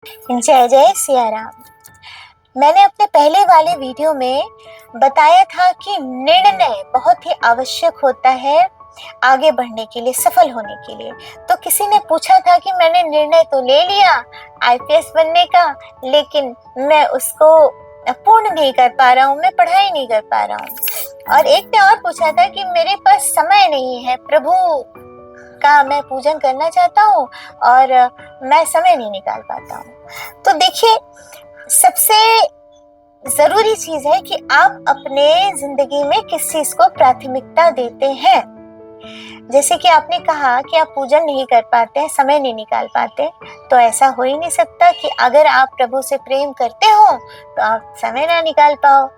जय जय सिया राम। मैंने अपने पहले वाले वीडियो में बताया था कि निर्णय बहुत ही आवश्यक होता है आगे बढ़ने के लिए, सफल होने के लिए। तो किसी ने पूछा था कि मैंने निर्णय तो ले लिया आईपीएस बनने का, लेकिन मैं उसको पूर्ण नहीं कर पा रहा हूँ, मैं पढ़ाई नहीं कर पा रहा हूँ। और एक ने और पूछा था कि मेरे पास समय नहीं है, प्रभु का मैं पूजन करना चाहता हूँ और मैं समय नहीं निकाल पाता हूँ। तो देखिए, सबसे जरूरी चीज है कि आप अपने जिंदगी में किस चीज को प्राथमिकता देते हैं। जैसे कि आपने कहा कि आप पूजन नहीं कर पाते हैं, समय नहीं निकाल पाते, तो ऐसा हो ही नहीं सकता कि अगर आप प्रभु से प्रेम करते हो तो आप समय ना निकाल पाओ।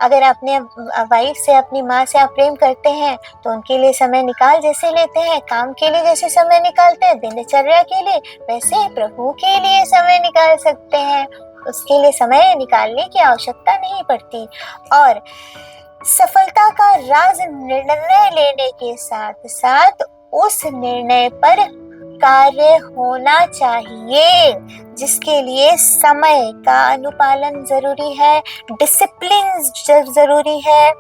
अगर अपने वाइफ से, अपनी माँ से आप प्रेम करते हैं तो उनके लिए समय निकाल जैसे लेते हैं, काम के लिए जैसे समय निकालते हैं, दिनचर्या के लिए, वैसे प्रभु के लिए समय निकाल सकते हैं। उसके लिए समय निकालने की आवश्यकता नहीं पड़ती। और सफलता का राज निर्णय लेने के साथ साथ उस निर्णय पर कार्य होना चाहिए, जिसके लिए समय का अनुपालन जरूरी है, डिसिप्लिन जरूरी है।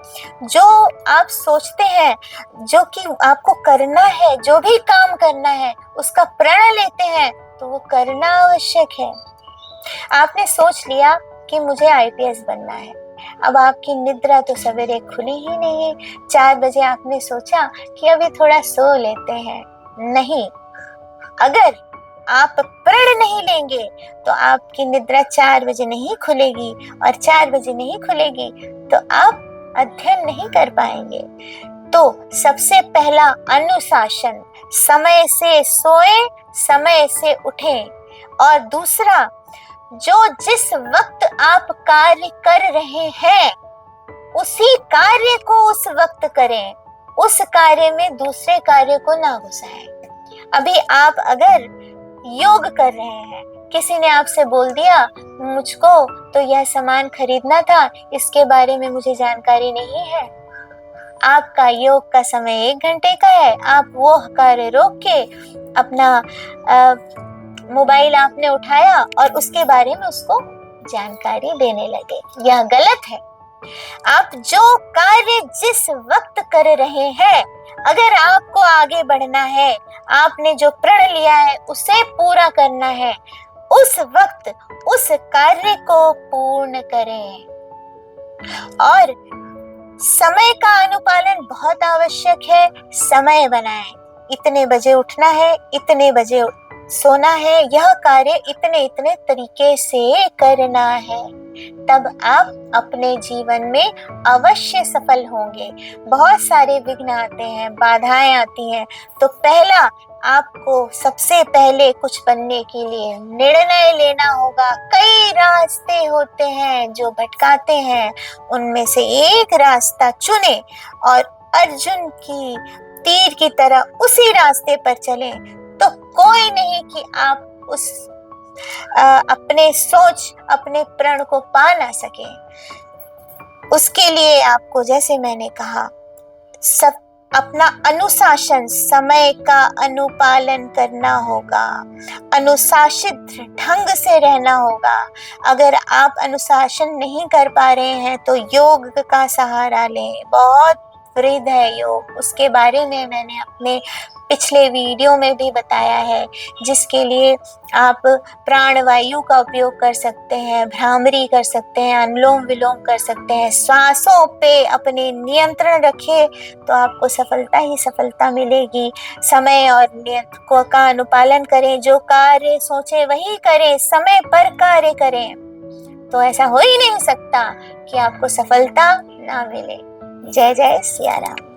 जो आप सोचते हैं, जो कि आपको करना है, जो भी काम करना है, उसका प्रण लेते हैं तो वो करना आवश्यक है। आपने सोच लिया कि मुझे आईपीएस बनना है, अब आपकी निद्रा तो सवेरे खुली ही नहीं। 4 बजे आपने सोचा कि अभी थोड़ा सो लेते हैं, नहीं, अगर आप प्रण नहीं लेंगे तो आपकी निद्रा 4 बजे नहीं खुलेगी, और 4 बजे नहीं खुलेगी तो आप अध्ययन नहीं कर पाएंगे। तो सबसे पहला अनुशासन, समय से सोएं, समय से उठें। और दूसरा, जो जिस वक्त आप कार्य कर रहे हैं उसी कार्य को उस वक्त करें, उस कार्य में दूसरे कार्य को ना घुसाएं। अभी आप अगर योग कर रहे हैं, किसी ने आपसे बोल दिया मुझको तो यह सामान खरीदना था, इसके बारे में मुझे जानकारी नहीं है, आपका योग का समय 1 घंटे का है, आप वो कार्य रोक के अपना मोबाइल आपने उठाया और उसके बारे में उसको जानकारी देने लगे, यह गलत है। आप जो कार्य जिस वक्त कर रहे हैं, अगर आपको आगे बढ़ना है, आपने जो प्रण लिया है उसे पूरा करना है, उस वक्त उस कार्य को पूर्ण करें। और समय का अनुपालन बहुत आवश्यक है। समय बनाएं, इतने बजे उठना है, इतने बजे सोना है, यह कार्य इतने इतने तरीके से करना है, तब आप अपने जीवन में अवश्य सफल होंगे। बहुत सारे विघ्न आते हैं, बाधाएं आती हैं, तो पहला आपको सबसे पहले कुछ बनने के लिए निर्णय लेना होगा। कई रास्ते होते हैं जो भटकाते हैं, उनमें से एक रास्ता चुने और अर्जुन की तीर की तरह उसी रास्ते पर चलें, तो कोई नहीं कि आप उस अपने सोच, अपने प्रण को पा ना सके। उसके लिए आपको, जैसे मैंने कहा, सब अपना अनुशासन, समय का अनुपालन करना होगा, अनुशासित ढंग से रहना होगा। अगर आप अनुशासन नहीं कर पा रहे हैं तो योग का सहारा लें, बहुत वृद्ध है योग, उसके बारे में मैंने अपने पिछले वीडियो में भी बताया है, जिसके लिए आप प्राणवायु का उपयोग कर सकते हैं, भ्रामरी कर सकते हैं, अनुलोम विलोम कर सकते हैं, श्वासों पे अपने नियंत्रण रखें तो आपको सफलता ही सफलता मिलेगी। समय और नियंत्रण का अनुपालन करें, जो कार्य सोचे वही करें, समय पर कार्य करें, तो ऐसा हो ही नहीं सकता कि आपको सफलता ना मिले। जय जय सिया राम।